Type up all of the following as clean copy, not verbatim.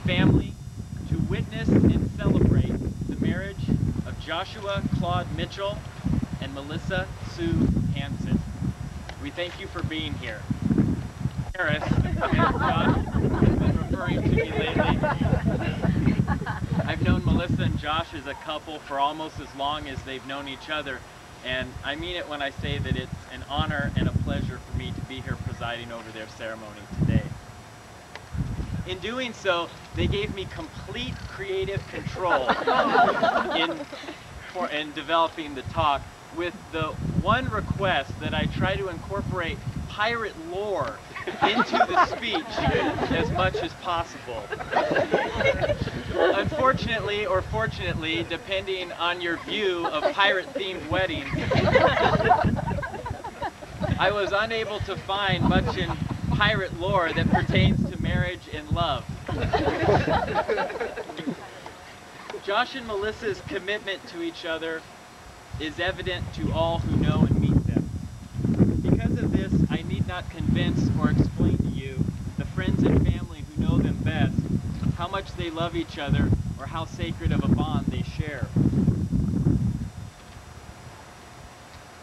family to witness and celebrate the marriage of Joshua Claude Mitchell and Melissa Sue Hansen. We thank you for being here. Harris, and Josh has been referring to me lately. I've known Melissa and Josh as a couple for almost as long as they've known each other, and I mean it when I say that it's an honor and a pleasure for me to be here presiding over their ceremony today. In doing so, they gave me complete creative control in developing the talk, with the one request that I try to incorporate pirate lore into the speech as much as possible. Unfortunately, or fortunately, depending on your view of pirate-themed weddings, I was unable to find much in pirate lore that pertains to marriage and love. Josh and Melissa's commitment to each other is evident to all who know and meet them. Because of this, I need not convince or explain to you, the friends and family who know them best, how much they love each other or how sacred of a bond they share.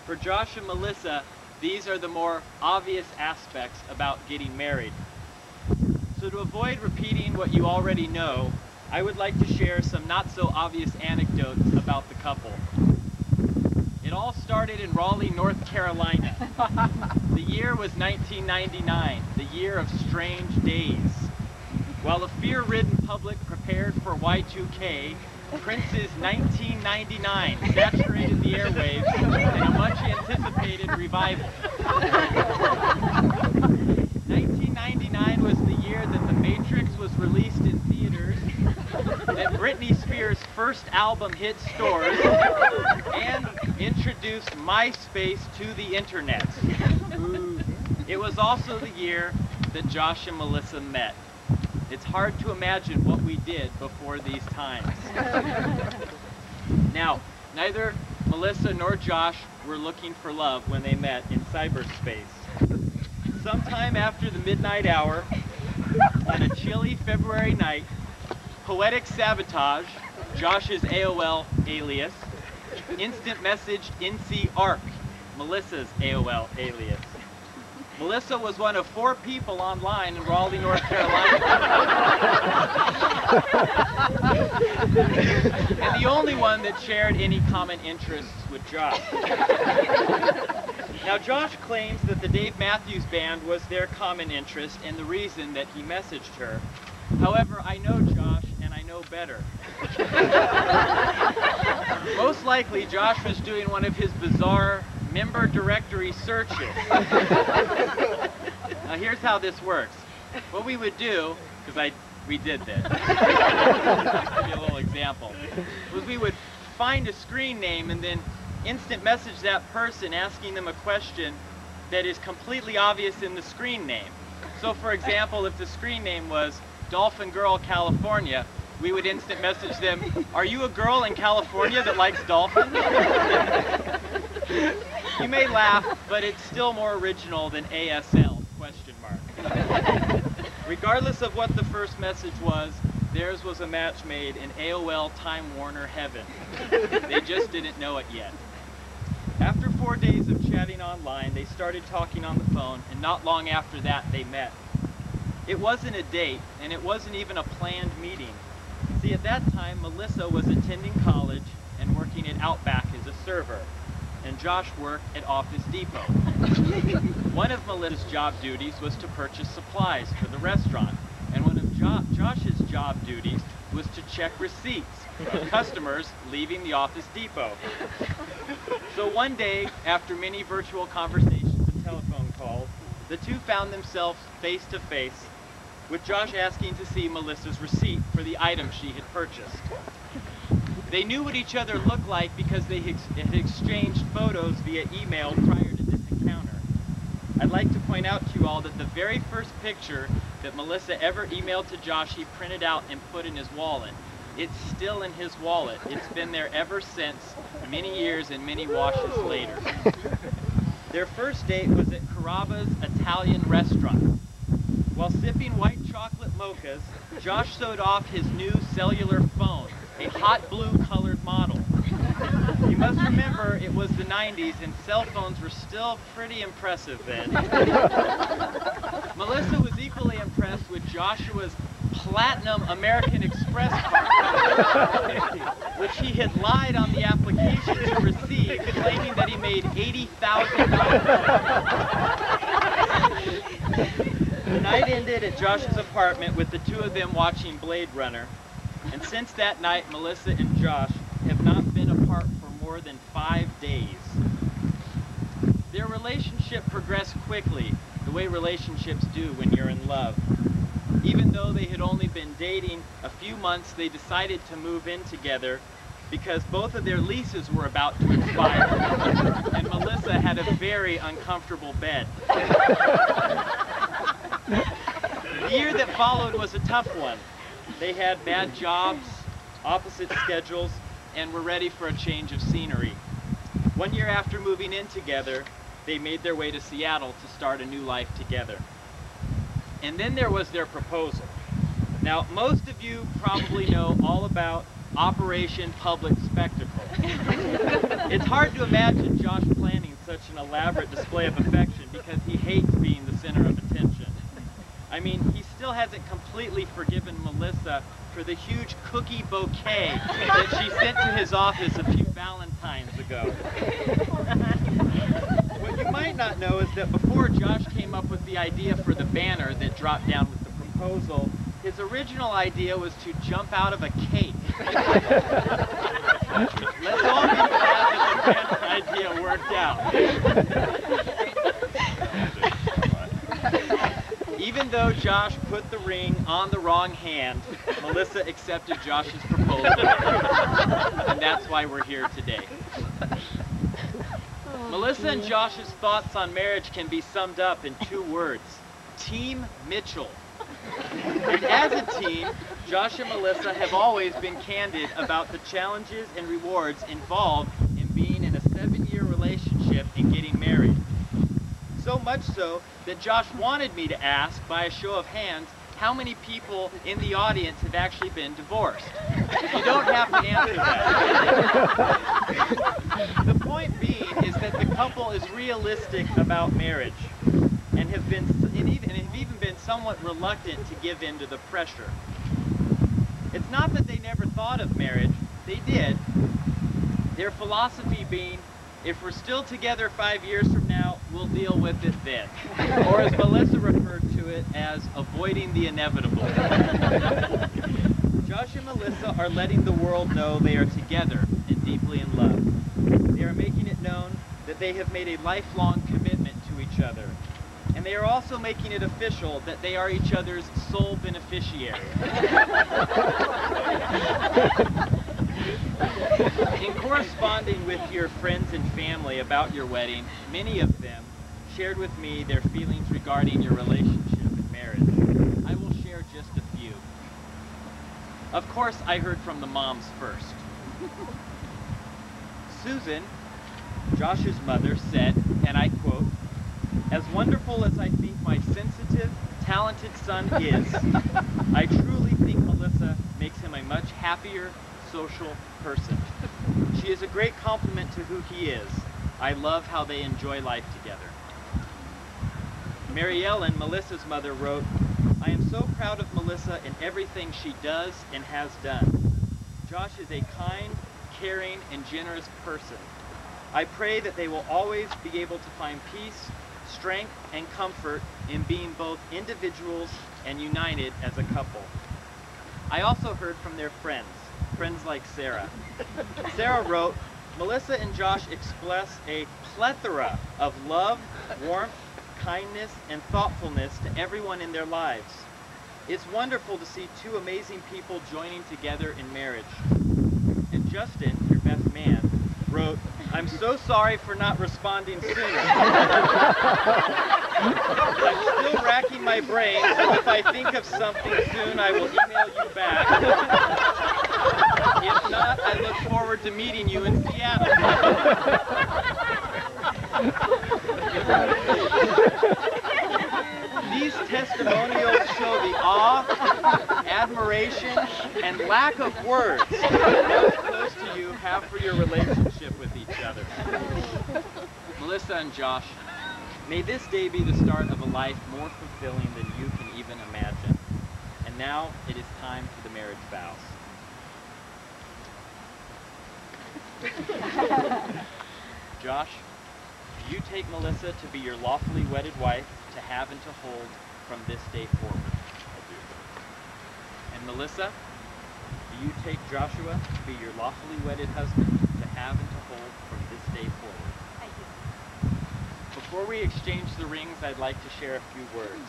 For Josh and Melissa, these are the more obvious aspects about getting married. So to avoid repeating what you already know, I would like to share some not so obvious anecdotes about the couple. It all started in Raleigh, North Carolina. The year was 1999, the year of strange days. While a fear-ridden public prepared for Y2K, Prince's 1999 saturated the airwaves in a much-anticipated revival. 1999 was the year that The Matrix was released in theaters, that Britney Spears' first album hit stores, and introduced MySpace to the internet. It was also the year that Josh and Melissa met. It's hard to imagine what we did before these times. Now, neither Melissa nor Josh were looking for love when they met in cyberspace. Sometime after the midnight hour, on a chilly February night, Poetic Sabotage, Josh's AOL alias, instant messaged NC Arc, Melissa's AOL alias. Melissa was one of 4 people online in Raleigh, North Carolina. And the only one that shared any common interests with Josh. Now, Josh claims that the Dave Matthews Band was their common interest and the reason that he messaged her. However, I know Josh, and I know better. Most likely, Josh was doing one of his bizarre member directory searches. Now here's how this works. What we would do, because we did this, I'll give you a little example, was we would find a screen name and then instant message that person asking them a question that is completely obvious in the screen name. So for example, if the screen name was Dolphin Girl California, we would instant message them, "Are you a girl in California that likes dolphins?" You may laugh, but it's still more original than ASL, question mark. Regardless of what the first message was, theirs was a match made in AOL Time Warner heaven. They just didn't know it yet. After 4 days of chatting online, they started talking on the phone, and not long after that, they met. It wasn't a date, and it wasn't even a planned meeting. See, at that time, Melissa was attending college and working at Outback as a server, and Josh worked at Office Depot. One of Melissa's job duties was to purchase supplies for the restaurant, and one of Josh's job duties was to check receipts of customers leaving the Office Depot. So one day, after many virtual conversations and telephone calls, the two found themselves face to face, with Josh asking to see Melissa's receipt for the item she had purchased. They knew what each other looked like because they had exchanged photos via email prior to this encounter. I'd like to point out to you all that the very first picture that Melissa ever emailed to Josh, he printed out and put in his wallet. It's still in his wallet. It's been there ever since, many years and many washes later. Their first date was at Carrabba's Italian restaurant. While sipping white chocolate mochas, Josh showed off his new cellular phone, a hot blue colored model. You must remember it was the 90s and cell phones were still pretty impressive then. Melissa was equally impressed with Joshua's platinum American Express card, which he had lied on the application to receive, claiming that he made $80,000. The night ended at Josh's apartment with the two of them watching Blade Runner, and since that night, Melissa and Josh have not been apart for more than 5 days. Their relationship progressed quickly, the way relationships do when you're in love. Even though they had only been dating a few months, they decided to move in together because both of their leases were about to expire, and Melissa had a very uncomfortable bed. The year that followed was a tough one. They had bad jobs, opposite schedules, and were ready for a change of scenery. 1 year after moving in together, they made their way to Seattle to start a new life together. And then there was their proposal. Now, most of you probably know all about Operation Public Spectacle. It's hard to imagine Josh planning such an elaborate display of affection because he hates being the center of attention. I mean, he still hasn't completely forgiven Melissa for the huge cookie bouquet that she sent to his office a few Valentines ago. What you might not know is that before Josh came up with the idea for the banner that dropped down with the proposal, his original idea was to jump out of a cake. Let's all be glad that the banner idea worked out. Even though Josh put the ring on the wrong hand, Melissa accepted Josh's proposal, and that's why we're here today. Melissa and Josh's thoughts on marriage can be summed up in 2 words: Team Mitchell. And as a team, Josh and Melissa have always been candid about the challenges and rewards involved in being in a 7-year relationship and getting married. So much so that Josh wanted me to ask, by a show of hands, how many people in the audience have actually been divorced. You don't have to answer that. The point being is that the couple is realistic about marriage and have even been somewhat reluctant to give in to the pressure. It's not that they never thought of marriage, they did. Their philosophy being, if we're still together 5 years from now, we'll deal with it then. Or as Melissa referred to it as avoiding the inevitable. Josh and Melissa are letting the world know they are together and deeply in love. They are making it known that they have made a lifelong commitment to each other. And they are also making it official that they are each other's sole beneficiary. In corresponding with your friends and family about your wedding, many of them shared with me their feelings regarding your relationship and marriage. I will share just a few. Of course, I heard from the moms first. Susan, Josh's mother, said, and I quote, "As wonderful as I think my sensitive, talented son is, I truly think Melissa makes him a much happier, social person. She is a great compliment to who he is. I love how they enjoy life together." Mary Ellen, Melissa's mother, wrote, "I am so proud of Melissa in everything she does and has done. Josh is a kind, caring, and generous person. I pray that they will always be able to find peace, strength, and comfort in being both individuals and united as a couple." I also heard from their friends like Sarah. Sarah wrote, "Melissa and Josh express a plethora of love, warmth, kindness, and thoughtfulness to everyone in their lives. It's wonderful to see 2 amazing people joining together in marriage." And Justin, your best man, wrote, "I'm so sorry for not responding sooner. I'm still racking my brain, so if I think of something soon, I will email you back. If not, I look forward to meeting you in Seattle." These testimonials show the awe, admiration and lack of words those close to you have for your relationship with each other. Melissa and Josh, may this day be the start of a life more fulfilling than you can even imagine. And now it is time for the marriage vows. Josh, do you take Melissa to be your lawfully wedded wife, to have and to hold from this day forward? I do. And Melissa, do you take Joshua to be your lawfully wedded husband, to have and to hold from this day forward? I do. Before we exchange the rings, I'd like to share a few words.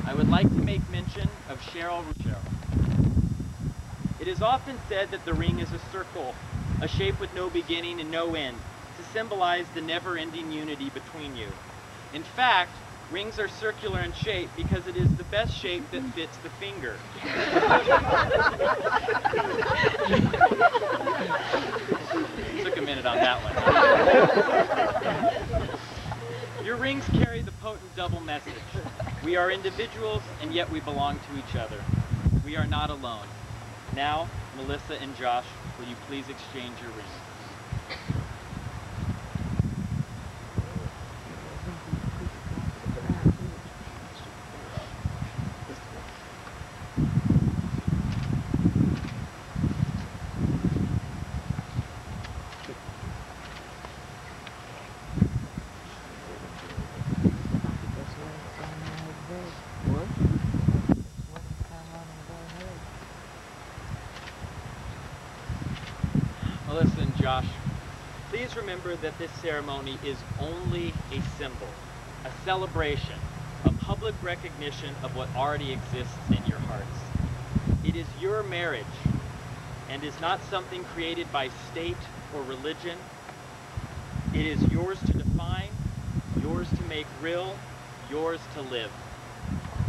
I would like to make mention of Cheryl Rochelle. It is often said that the ring is a circle, a shape with no beginning and no end, to symbolize the never-ending unity between you. In fact, rings are circular in shape because it is the best shape that fits the finger. Took a minute on that one. Your rings carry the potent double message. We are individuals, and yet we belong to each other. We are not alone. Now, Melissa and Josh, will you please exchange your rings? Melissa and Josh, please remember that this ceremony is only a symbol, a celebration, a public recognition of what already exists in your hearts. It is your marriage and is not something created by state or religion. It is yours to define, yours to make real, yours to live.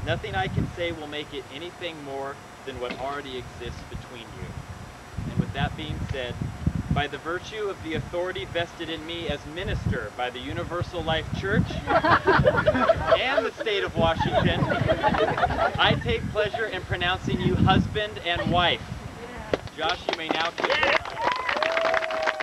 Nothing I can say will make it anything more than what already exists between you. And with that being said, by the virtue of the authority vested in me as minister by the Universal Life Church and the state of Washington, I take pleasure in pronouncing you husband and wife. Josh, you may now kiss your bride.